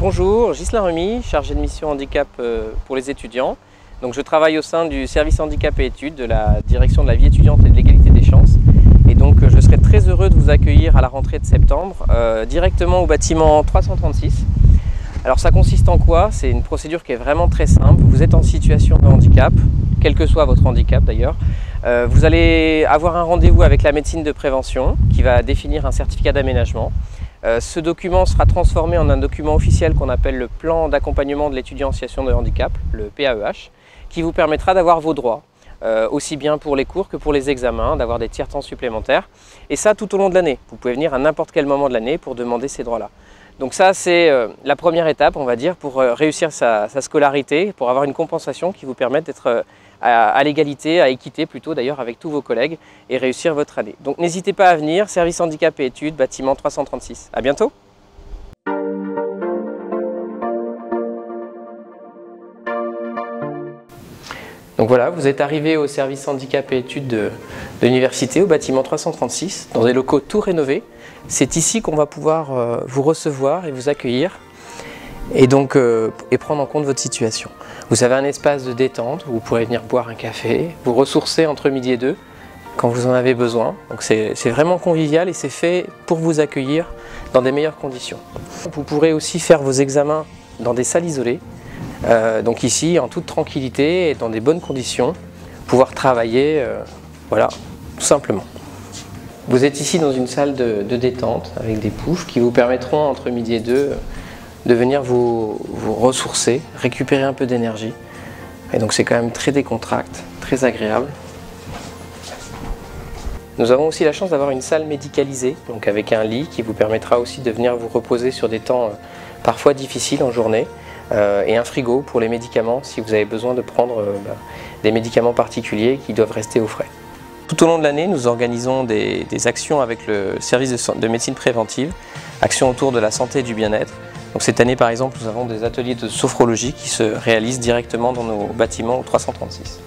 Bonjour, Ghislain Remy, chargé de mission handicap pour les étudiants. Donc, je travaille au sein du service handicap et études de la direction de la vie étudiante et de l'égalité des chances. Et donc je serai très heureux de vous accueillir à la rentrée de septembre, directement au bâtiment 336. Alors ça consiste en quoi? C'est une procédure qui est vraiment très simple. Vous êtes en situation de handicap, quel que soit votre handicap d'ailleurs. Vous allez avoir un rendez-vous avec la médecine de prévention qui va définir un certificat d'aménagement. Ce document sera transformé en un document officiel qu'on appelle le plan d'accompagnement de l'étudiant en situation de handicap, le PAEH, qui vous permettra d'avoir vos droits, aussi bien pour les cours que pour les examens, d'avoir des tiers-temps supplémentaires. Et ça tout au long de l'année. Vous pouvez venir à n'importe quel moment de l'année pour demander ces droits-là. Donc ça c'est la première étape, on va dire, pour réussir sa scolarité, pour avoir une compensation qui vous permette d'être à l'égalité, à équité plutôt d'ailleurs avec tous vos collègues et réussir votre année. Donc n'hésitez pas à venir, service handicap et études, bâtiment 336. À bientôt. Donc voilà, vous êtes arrivé au service handicap et études de l'université, au bâtiment 336, dans des locaux tout rénovés. C'est ici qu'on va pouvoir vous recevoir et vous accueillir et donc et prendre en compte votre situation. Vous avez un espace de détente où vous pourrez venir boire un café, vous ressourcer entre midi et 2 quand vous en avez besoin. Donc c'est vraiment convivial et c'est fait pour vous accueillir dans des meilleures conditions. Vous pourrez aussi faire vos examens dans des salles isolées. Donc ici, en toute tranquillité et dans des bonnes conditions, pouvoir travailler, voilà, tout simplement. Vous êtes ici dans une salle de détente avec des poufs qui vous permettront entre midi et 2 de venir vous ressourcer, récupérer un peu d'énergie. Et donc c'est quand même très décontracté, très agréable. Nous avons aussi la chance d'avoir une salle médicalisée, donc avec un lit qui vous permettra aussi de venir vous reposer sur des temps parfois difficiles en journée. Et un frigo pour les médicaments si vous avez besoin de prendre des médicaments particuliers qui doivent rester au frais. Tout au long de l'année, nous organisons des actions avec le service de médecine préventive, actions autour de la santé et du bien-être. Donc cette année par exemple, nous avons des ateliers de sophrologie qui se réalisent directement dans nos bâtiments au 336.